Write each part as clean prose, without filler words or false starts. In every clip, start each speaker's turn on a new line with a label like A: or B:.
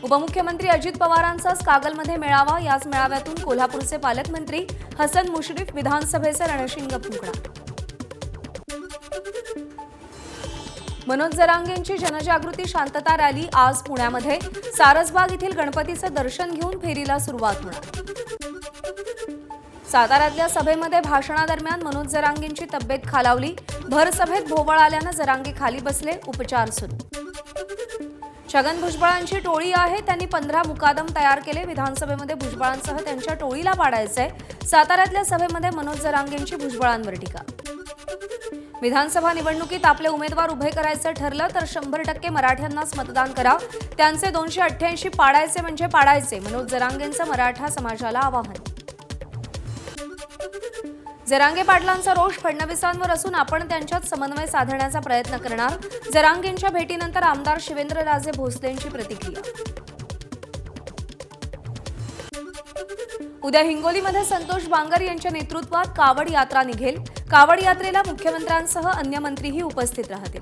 A: उपमुख्यमंत्री अजित पवारांचाच कागलमध्ये मेळावा। याच मेळाव्यातून कोल्हापूरचे पालकमंत्री हसन मुश्रीफ विधानसभेचे रणशिंग फुंकणार। मनोज जरांगेंची जनजागृती शांतता रॅली आज पुण्यामध्ये सारसबाग येथील गणपतीचे दर्शन घेऊन फेरीला सुरुवात होणार। साताऱ्यातल्या सभेमध्ये भाषणादरम्यान मनोज जरांगेंची तब्येत खालावली। भर सभेत भोवळ आल्याने जरांगे खाली बसले, उपचार सुरू। छगन भुजबळांची टोळी आहे, त्यांनी 15 मुकादम तयार केले। विधानसभेमध्ये भुजबळांसह त्यांच्या टोळीला पाडायचंय। साताऱ्यातल्या सभेमध्ये मनोज जरांगेंची भुजबळांवर टीका। विधानसभा निवडणुकीत आपले उमेदवार उभे करायचे ठरलं तर 100% मराठ्यांनाच मतदान करा। त्यांचे 288 पाडायचे म्हणजे पाडायचे, मनोज जरांगेंचं मराठा समाजाला आवाहन। जरांगे पाटलांचा रोष फडणवीसांवर असून आपण त्यांच्यात समन्वय साधण्याचा प्रयत्न करणार। जरांगेंच्या भेटीनंतर आमदार शिवेंद्रराजे भोसलेंची प्रतिक्रिया। उद्या हिंगोलीमध्ये संतोष बांगर यांच्या नेतृत्वात कावड यात्रा निघेल। कावड यात्रेला मुख्यमंत्र्यांसह अन्य मंत्रीही उपस्थित राहतील।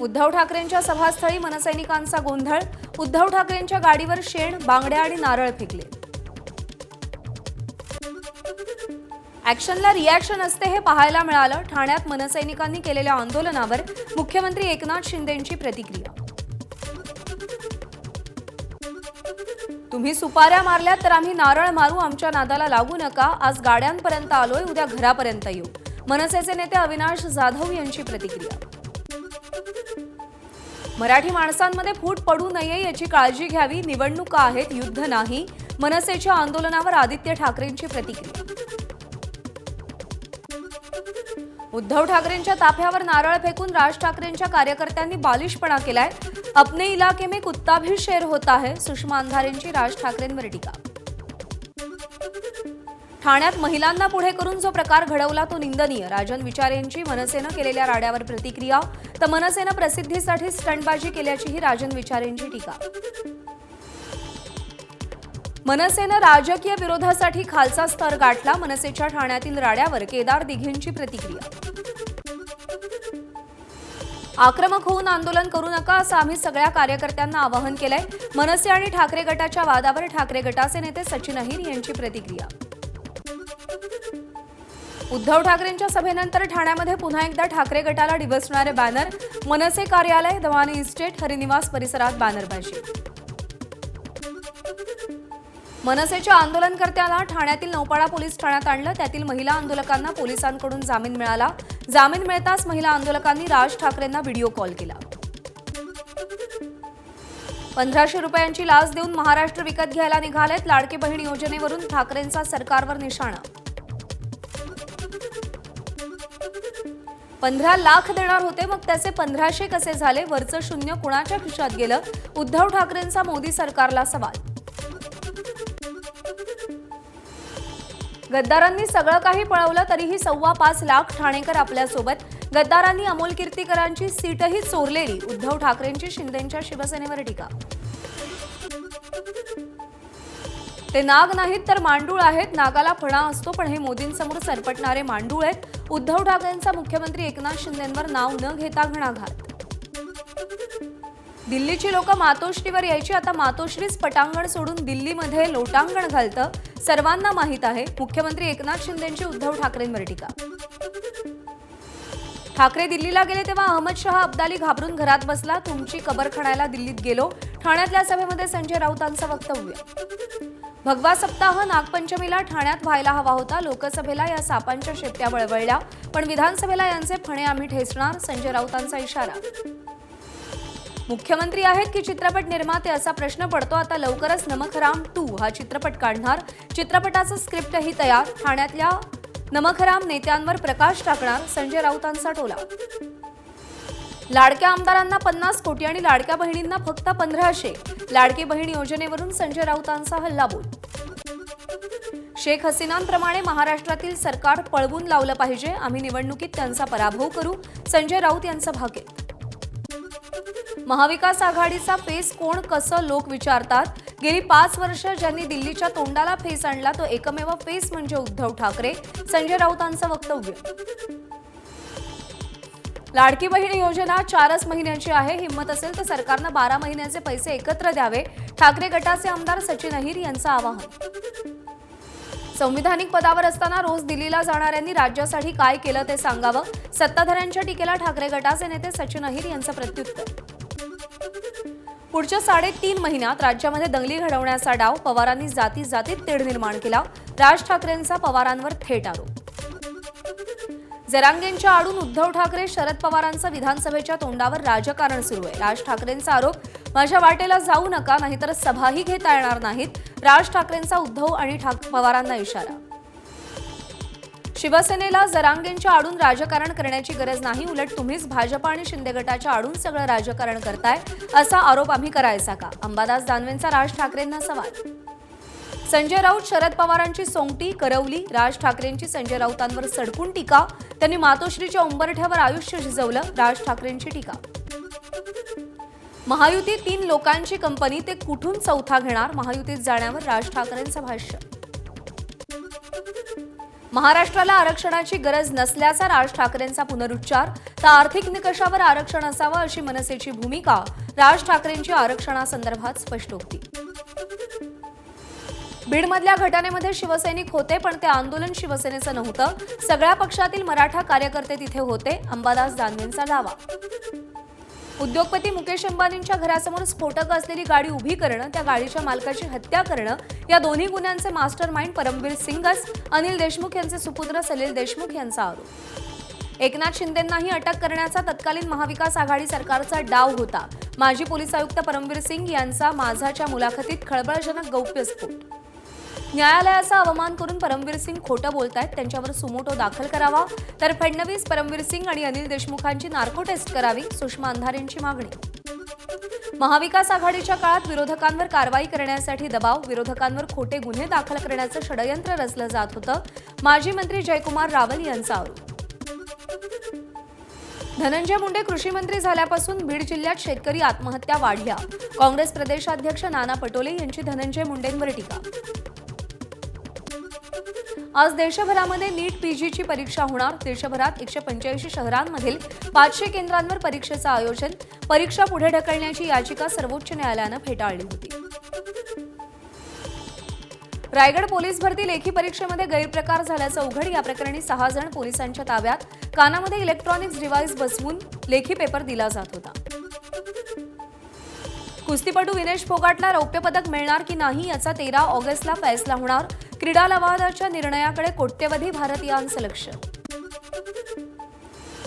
A: उद्धव ठाकरेंच्या सभास्थळी मनसैनिकांचा गोंधळ। उद्धव ठाकरेंच्या गाडीवर शेण, बांगड्या आणि नारळ फेकले। ॲक्शनला रिॲक्शन असते हे पाहायला मिळालं। ठाण्यात मनसैनिकांनी केलेल्या आंदोलनावर मुख्यमंत्री एकनाथ शिंदेंची प्रतिक्रिया। तुम्ही सुपाऱ्या मारल्यात तर आम्ही नारळ मारू, आमच्या नादाला लागू नका। आज गाड्यांपर्यंत आलोय, उद्या घरापर्यंत येऊ। मनसेचे नेते अविनाश जाधव यांची प्रतिक्रिया। मराठी माणसांमध्ये फूट पडू नये याची काळजी घ्यावी, निवडणुका आहेत, युद्ध नाही। मनसेच्या आंदोलनावर आदित्य ठाकरेंची प्रतिक्रिया। उद्धव ठाकरेंच्या ताफ्यावर नारळ फेकून राज ठाकरेंच्या कार्यकर्त्यांनी बालिशपणा केलाय। अपने इलाके में कुत्ता भी शेर होता है, सुषमा अंधारेंची राज ठाकरेंवर टीका। ठाण्यात महिलांना पुढे करून जो प्रकार घडवला तो निंदनीय, राजन विचारेंची मनसेनं केलेल्या राड्यावर प्रतिक्रिया। तर मनसेनं प्रसिद्धीसाठी स्टंटबाजी केल्याचीही राजन विचारेंची टीका। मनसेनं राजकीय विरोधासाठी खालचा स्तर गाठला। मनसेच्या ठाण्यातील राड्यावर केदार दिघेंची प्रतिक्रिया। आक्रमक होऊन आंदोलन करू नका असं आम्ही सगळ्या कार्यकर्त्यांना आवाहन केलंय। मनसे आणि ठाकरे गटाच्या वादावर ठाकरे गटाचे नेते सचिन अहिर यांची प्रतिक्रिया। उद्धव ठाकरेंच्या सभेनंतर ठाण्यामध्ये पुन्हा एकदा ठाकरे गटाला डिवचणारे बॅनर। मनसे कार्यालय, दवानी इस्टेट, हरिनिवास परिसरात बॅनरबाजी। मनसेच्या आंदोलनकर्त्यांना ठाण्यातील नौपाडा पोलीस ठाण्यात आणलं। त्यातील महिला आंदोलकांना पोलिसांकडून जामीन मिळाला। जामीन मिळताच महिला आंदोलकांनी राज ठाकरेंना व्हिडिओ कॉल केला। 1500 रुपयांची लाच देऊन महाराष्ट्र विकत घ्यायला निघालेत। लाडकी बहीण योजनेवरून ठाकरेंचा सरकारवर निशाणा। 15 लाख देणार होते, मग त्याचे 1500 कसे झाले? वरचं शून्य कुणाच्या खिशात गेलं? उद्धव ठाकरेंचा मोदी सरकारला सवाल। गद्दारांनी सगळं काही पळवलं तरीही 5.25 लाख ठाणेकर आपल्यासोबत। गद्दारांनी अमोल कीर्तीकरांची सीटही चोरलेली, उद्धव ठाकरेंची शिंदेंच्या शिवसेनेवर टीका। ते नाग नाहीत तर मांडूळ आहेत, नागाला फणा असतो पण हे मोदींसमोर सरपटणारे मांडूळ आहेत। उद्धव ठाकरेंचा मुख्यमंत्री एकनाथ शिंदेंवर नाव न घेता घणाघात। दिल्लीची लोक मातोश्रीवर यायची, आता मातोश्रीच पटांगण सोडून दिल्लीमध्ये लोटांगण घालतं, सर्वांना माहीत आहे। मुख्यमंत्री एकनाथ शिंदेंची उद्धव ठाकरेंवर टीका। ठाकरे दिल्लीला गेले तेव्हा अहमद शहा अब्दाली घाबरून घरात बसला, तुमची कबर खणायला दिल्लीत गेलो। ठाण्यातल्या सभेमध्ये संजय राऊतांचं वक्तव्य। भगवा सप्ताह नागपंचमीला ठाण्यात व्हायला हवा होता। लोकसभेला या सापांच्या शेपट्या वळवळल्या, पण विधानसभेला यांचे फणे आम्ही ठेचणार, संजय राऊतांचा इशारा। मुख्यमंत्री आहेत की चित्रपट निर्माते असा प्रश्न पडतो। आता लवकरच नमकहराम 2 हा चित्रपट काढणार। चित्रपटाचं स्क्रिप्टही तयार। ठाण्यातल्या नमकहराम नेत्यांवर प्रकाश टाकणार, संजय राऊतांचा टोला। लाडक्या आमदारांना 50 कोटी आणि लाडक्या बहिणींना फक्त 1500। लाडकी बहीण योजनेवरून संजय राऊतांचा हल्लाबोल। शेख हसीनांप्रमाणे महाराष्ट्रातील सरकार पळवून लावलं पाहिजे, आम्ही निवडणुकीत त्यांचा पराभव करू, संजय राऊत यांचं भाकीत। महाविकास आघाडीचा फेस कोण कसं लोक विचारतात। गेली 5 वर्ष ज्यांनी दिल्लीच्या तोंडाला फेस आणला तो एकमेव फेस म्हणजे उद्धव ठाकरे, संजय राऊतांचं वक्तव्य। लाडकी बहीण योजना 4च महिन्यांची आहे. हिंमत असेल तर सरकारनं 12 महिन्याचे पैसे एकत्र द्यावे. ठाकरे गटाचे आमदार सचिन अहिर यांचं आवाहन. संविधानिक पदावर असताना रोज दिल्लीला जाणाऱ्यांनी राज्यासाठी काय केलं ते सांगावं. सत्ताधाऱ्यांच्या टीकेला ठाकरे गटाचे नेते सचिन अहिर यांचं प्रत्युत्तर. पुढच्या 3.5 महिन्यात राज्यामध्ये दंगली घडवण्याचा डाव. पवारांनी जाती जातीत तेढ निर्माण केला. राज ठाकरेंचा पवारांवर थेट आरोप. जरांगेंच्या आडून उद्धव ठाकरे, शरद पवारांचं विधानसभेच्या तोंडावर राजकारण सुरू आहे. राज ठाकरेंचा आरोप, माझ्या वाटेला जाऊ नका नाहीतर सभाही घेता येणार नाहीत. राज ठाकरेंचा उद्धव आणि पवारांना इशारा. शिवसेनेला जरांगेंच्या आडून राजकारण करण्याची गरज नाही, उलट तुम्हीच भाजप आणि शिंदे गटाच्या आडून सगळं राजकारण करताय असा आरोप आम्ही करायचा का? अंबादास दानवेंचा राज ठाकरेंना सवाल. संजय राऊत, शरद पवारांची सोंगटी करवली. राज ठाकरेंची संजय राऊतांवर सडकून टीका. त्यांनी मातोश्रीच्या उंबरठ्यावर आयुष्य झिजवलं. राज ठाकरेंची टीका. महायुती 3 लोकांची कंपनी, ते कुठून चौथा घेणार? महायुतीत जाण्यावर राज ठाकरेंचं भाष्य. महाराष्ट्राला आरक्षणाची गरज नसल्याचा राज ठाकरेंचा पुनरुच्चार. तर आर्थिक निकषावर आरक्षण असावं अशी मनसेची भूमिका. राज ठाकरेंची आरक्षणासंदर्भात स्पष्टोक्ती. बीडमधल्या घटनेमध्ये शिवसैनिक होते, पण ते आंदोलन शिवसेनेचं नव्हतं. सगळ्या पक्षातील मराठा कार्यकर्ते तिथे होते. अंबादास दानवेंचा दावा. उद्योगपती मुकेश अंबानींच्या घरासमोर स्फोटक असलेली गाडी उभी करणं, त्या गाडीच्या मालकाची हत्या करणं, या दोन्ही गुन्ह्यांचे मास्टर माइंड परमवीर सिंगच. अनिल देशमुख यांचे सुपुत्र सलील देशमुख यांचा आरोप. एकनाथ शिंदेंनाही अटक करण्याचा तत्कालीन महाविकास आघाडी सरकारचा डाव होता. माजी पोलीस आयुक्त परमवीर सिंग यांचा माझाच्या मुलाखतीत खळबळजनक गौप्यस्फोट. न्यायालयाचा अवमान करून परमवीर सिंग खोटं बोलतायत, त्यांच्यावर सुमोटो दाखल करावा. तर फडणवीस, परमवीर सिंग आणि अनिल देशमुखांची नार्को टेस्ट करावी. सुषमा अंधारेंची मागणी. महाविकास आघाडीच्या काळात विरोधकांवर कारवाई करण्यासाठी दबाव. विरोधकांवर खोटे गुन्हे दाखल करण्याचं षडयंत्र रचलं जात होतं. माजी मंत्री जयकुमार रावल यांचा आरोप. धनंजय मुंडे कृषी मंत्री झाल्यापासून बीड जिल्ह्यात शेतकरी आत्महत्या वाढल्या. काँग्रेस प्रदेशाध्यक्ष नाना पटोले यांची धनंजय मुंडेंवर टीका. आज देशभरामध्ये नीट पीजीची परीक्षा होणार. देशभरात 185 शहरांमधील 500 केंद्रांवर परीक्षेचं आयोजन. परीक्षा पुढे ढकलण्याची याचिका सर्वोच्च न्यायालयानं फेटाळली होती. रायगड पोलीस भरती लेखी परीक्षेमध्ये गैरप्रकार झाल्याचं उघड. या प्रकरणी 6 जण पोलिसांच्या ताब्यात. कानामध्ये इलेक्ट्रॉनिक्स डिव्हाइस बसवून लेखी पेपर दिला जात होता. कुस्तीपटू विनेश फोगाटला रौप्य पदक मिळणार की नाही याचा 13 ऑगस्टला फैसला होणार. क्रीडा लवादाच्या निर्णयाकडे कोट्यवधी भारतीयांचं लक्ष.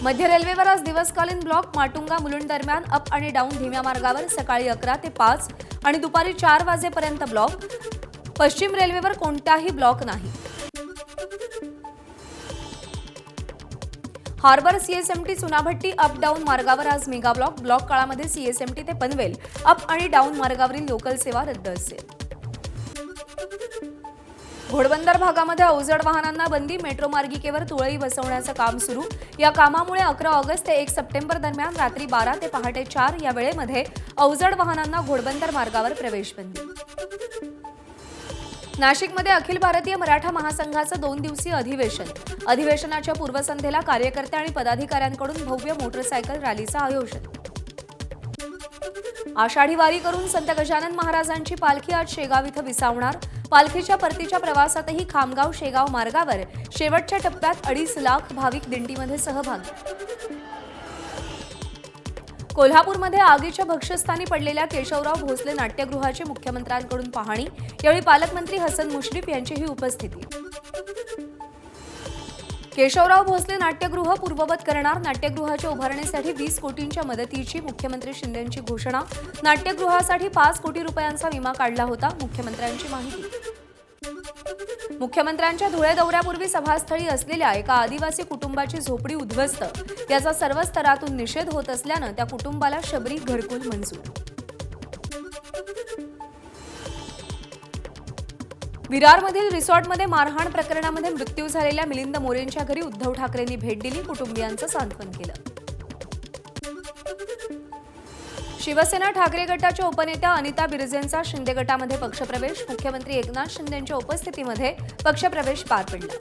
A: मध्य रेल्वेवर आज दिवसकालीन ब्लॉक. माटुंगा मुलुंड दरम्यान अप आणि डाऊन धीम्या मार्गावर सकाळी 11 ते 5 आणि दुपारी 4 वाजेपर्यंत ब्लॉक. पश्चिम रेल्वेवर कोणताही ब्लॉक नाही. Harbour CSMT Chunabhatti up down मार्गावर आज मेगा ब्लॉक. ब्लॉक काळामध्ये सीएसएमटी ते पनवेल अप आणि डाऊन मार्गावरील लोकल सेवा रद्द असेल. घोडबंदर भागामध्ये अवजड वाहनांना बंदी. मेट्रो मार्गिकेवर तुळई बसवण्याचं काम सुरू. या कामामुळे 11 ऑगस्ट ते 1 सप्टेंबर दरम्यान रात्री 12 ते पहाटे 4 या वेळेमध्ये अवजड वाहनांना घोडबंदर मार्गावर प्रवेश बंदी. नाशिकमध्ये अखिल भारतीय मराठा महासंघाचं 2 दिवसीय अधिवेशन. अधिवेशनाच्या पूर्वसंध्येला कार्यकर्ते आणि पदाधिकाऱ्यांकडून भव्य मोटरसायकल रॅलीचं आयोजन. आषाढी वारी करून संत गजानन महाराजांची पालखी आज शेगाव इथं विसावणार. पालखीच्या परतीच्या प्रवासातही खामगाव शेगाव मार्गावर शेवटच्या टप्प्यात 2.5 लाख भाविक दिंडीमध्ये सहभागी. कोल्हापूरमध्ये आगीच्या भक्ष्यस्थानी पडलेल्या केशवराव भोसले नाट्यगृहाची मुख्यमंत्र्यांकडून पाहणी. यावेळी पालकमंत्री हसन मुश्रीफ यांचीही उपस्थिती. केशवराव भोसले नाट्यगृह पूर्ववत करणार. नाट्यगृहाच्या उभारणीसाठी 20 कोटींच्या मदतीची मुख्यमंत्री शिंदेंची घोषणा. नाट्यगृहासाठी 5 कोटी रुपयांचा विमा काढला होता. मुख्यमंत्र्यांची माहिती. मुख्यमंत्र्यांच्या धुळे दौऱ्यापूर्वी सभास्थळी असलेल्या एका आदिवासी कुटुंबाची झोपडी उद्ध्वस्त. याचा सर्व स्तरातून निषेध होत असल्यानं त्या कुटुंबाला शबरी घरकुल मंजूर. विरारमधील रिसॉर्टमध्ये मारहाण प्रकरणामध्ये मृत्यू झालेल्या मिलिंद मोरेंच्या घरी उद्धव ठाकरेंनी भेट दिली. कुटुंबियांचं सांत्वन केलं. शिवसेना ठाकरे गटाच्या उपनेत्या अनिता बिरजेंचा शिंदे गटामध्ये पक्षप्रवेश. मुख्यमंत्री एकनाथ शिंदेंच्या उपस्थितीमध्ये पक्षप्रवेश पार पडला.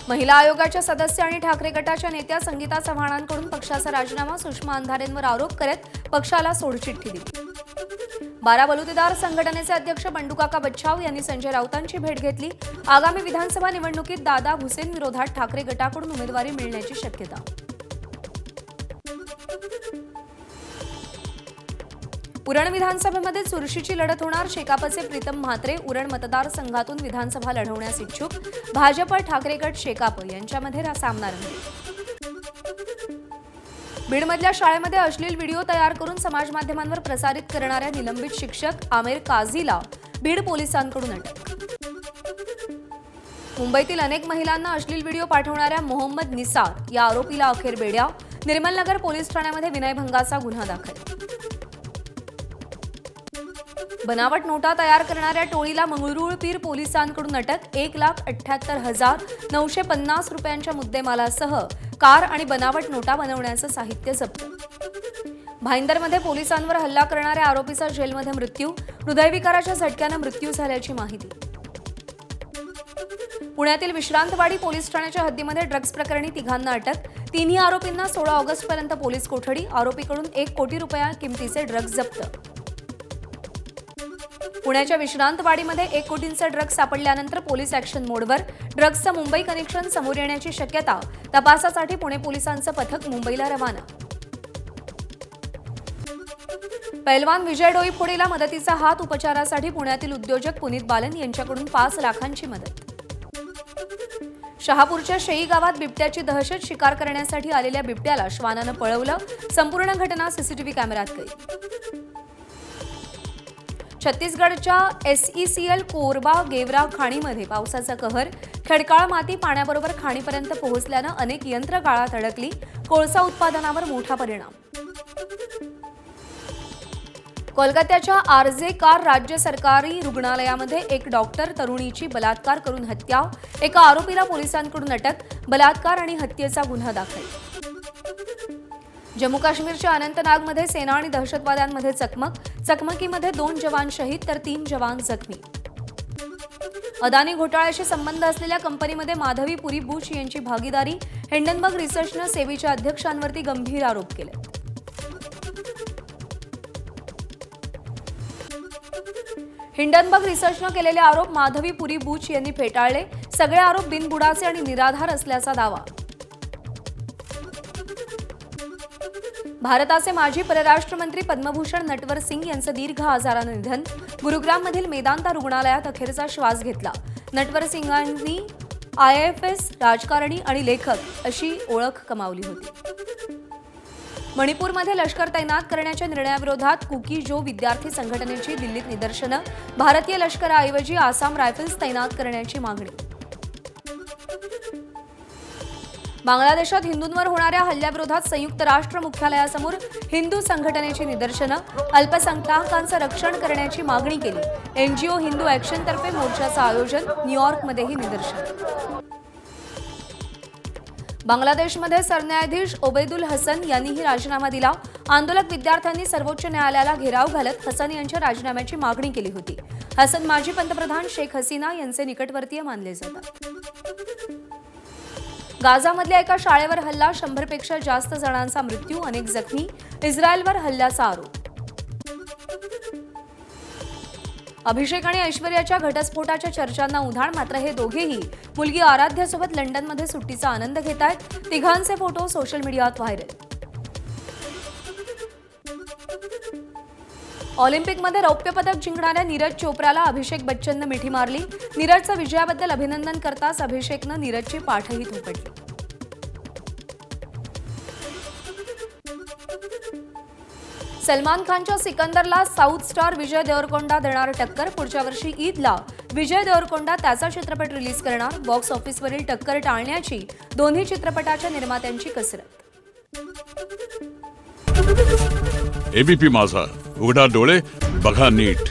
A: महिला आयोगाच्या सदस्य आणि ठाकरे गटाच्या नेत्या संगीता चव्हाणांकडून पक्षाचा राजीनामा, सुषमा अंधारेंवर आरोप करत पक्षाला सोडचिठ्ठी दिली। 12 बलुतेदार संघटनेचे अध्यक्ष बंडूकाका बच्छाव यांनी संजय राऊतांची भेट घेतली। आगामी विधानसभा निवडणुकीत दादा भुसेन विरोधात ठाकरे गटाकडून उमेदवारी मिळण्याची शक्यता। उरण विधानसभेमध्ये चुरशीची लढत होणार, शेकापचे प्रीतम म्हात्रे उरण मतदारसंघातून विधानसभा लढवण्यास इच्छुक। भाजप, ठाकरे गट, शेकाप यांच्यामध्ये सामना रंगेल। बीडमधल्या शाळेमध्ये अश्लील व्हिडिओ तयार करून समाज माध्यमांवर प्रसारित करणाऱ्या निलंबित शिक्षक आमिर काझीला बीड पोलिसांकडून अटक। मुंबईतील अनेक महिलांना अश्लील व्हिडिओ पाठवणाऱ्या मोहम्मद निसार या आरोपीला अखेर बेड्या। निर्मलनगर पोलीस ठाण्यामध्ये विनयभंगाचा गुन्हा दाखल। बनावट नोटा तयार करणाऱ्या टोळीला मंगरुळपीर पोलिसांकडून अटक। 1,78,950 रुपयांच्या मुद्देमालासह कार आणि बनावट नोटा बनवण्याचं साहित्य जप्त। भाईंदरमध्ये पोलिसांवर हल्ला करणाऱ्या आरोपीचा जेलमध्ये मृत्यू, हृदयविकाराच्या झटक्यानं मृत्यू झाल्याची माहिती। पुण्यातील विश्रांतवाडी पोलीस ठाण्याच्या हद्दीमध्ये ड्रग्ज प्रकरणी तिघांना अटक। तिन्ही आरोपींना 16 ऑगस्टपर्यंत पोलीस कोठडी, आरोपीकडून 1 कोटी रुपया किमतीचे ड्रग्ज जप्त। पुण्याच्या विश्रांतवाडीमध्ये 1 कोटींचे ड्रग्ज सापडल्यानंतर पोलीस ॲक्शन मोडवर। ड्रग्जचं मुंबई कनेक्शन समोर येण्याची शक्यता, तपासासाठी पुणे पोलिसांचं पथक मुंबईला रवाना। पैलवान विजय डोईफोडेला मदतीचा हात, उपचारासाठी पुण्यातील उद्योजक पुनीत बालन यांच्याकडून 5 लाखांची मदत। शहापूरच्या शेई गावात बिबट्याची दहशत, शिकार करण्यासाठी आलेल्या बिबट्याला श्वानानं पळवलं, संपूर्ण घटना सीसीटीव्ही कॅमेऱ्यात कैद। छत्तीसगडच्या SECL कोरबा गेवरा खाणीमध्ये पावसाचा कहर, खडकाळ माती पाण्याबरोबर खाणीपर्यंत पोहोचल्यानं अनेक यंत्र गाळात अडकली, कोळसा उत्पादनावर मोठा परिणाम। कोलकात्याच्या RJ कार राज्य सरकारी रुग्णालयामध्ये एक डॉक्टर तरुणीची बलात्कार करून हत्या, एका आरोपीला पोलिसांकडून अटक, बलात्कार आणि हत्येचा गुन्हा दाखल। जम्मू काश्मीरच्या अनंतनागमध्ये सेना आणि दहशतवाद्यांमध्ये चकमकीमध्ये 2 जवान शहीद तर 3 जवान जखमी। अदानी घोटाळ्याशी संबंध असलेल्या कंपनीमध्ये माधवी पुरी बुच यांची भागीदारी, हिंडनबर्ग रिसर्चनं सेबीच्या अध्यक्षांवरती गंभीर आरोप केले। हिंडनबर्ग रिसर्चनं केलेले आरोप माधवी पुरी बुच यांनी फेटाळले, सगळे आरोप बिनबुडाचे आणि निराधार असल्याचा दावा। भारताचे माजी परराष्ट्र मंत्री पद्मभूषण नटवर सिंग यांचं दीर्घ आजारानं निधन, गुरुग्राममधील मेदांता रुग्णालयात अखेरचा श्वास घेतला। नटवर सिंगांनी IAFS राजकारणी आणि लेखक अशी ओळख कमावली होती। मणिपूरमध्ये लष्कर तैनात करण्याच्या निर्णयाविरोधात कुकी जो विद्यार्थी संघटनेची दिल्लीत निदर्शनं, भारतीय लष्कराऐवजी आसाम रायफल्स तैनात करण्याची मागणी। बांगलादेशात हिंदूंवर होणाऱ्या हल्ल्याविरोधात संयुक्त राष्ट्र मुख्यालयासमोर हिंदू संघटनेची निदर्शनं, अल्पसंख्याकांचं रक्षण करण्याची मागणी केली। NGO हिंदू ॲक्शनतर्फे मोर्चाचं आयोजन, न्यूयॉर्कमध्येही निदर्शन। बांगलादेशमध्ये सरन्यायाधीश ओबैदुल हसन यांनीही राजीनामा दिला। आंदोलक विद्यार्थ्यांनी सर्वोच्च न्यायालयाला घेराव घालत हसन यांच्या राजीनाम्याची मागणी केली होती। हसन माजी पंतप्रधान शेख हसीना यांचे निकटवर्तीय मानले जातात। गाझामधल्या एका शाळेवर हल्ला, 100 पेक्षा जास्त जणांचा मृत्यू, अनेक जखमी, इस्रायलवर हल्ल्याचा आरोप। अभिषेक आणि ऐश्वर्याच्या घटस्फोटाच्या चर्चांना उधाण, मात्र हे दोघेही मुलगी आराध्यासोबत लंडनमध्ये सुट्टीचा आनंद घेत आहेत। तिघांचे फोटो सोशल मीडियात व्हायरल। ऑलिम्पिकमध्ये रौप्य पदक जिंकणाऱ्या नीरज चोप्राला अभिषेक बच्चननं मिठी मारली। नीरजचं विजयाबद्दल अभिनंदन करताच अभिषेकनं नीरजची पाठही थोपटली। सलमान खानच्या सिकंदरला साऊथ स्टार विजय देवरकोंडा देणार टक्कर, पुढच्या वर्षी ईदला विजय देवरकोंडा त्याचा चित्रपट रिलीज करणार। बॉक्स ऑफिसवरील टक्कर टाळण्याची दोन्ही चित्रपटाच्या निर्मात्यांची कसरत।
B: ABP माझा, उघडा डोळे बघा नीट।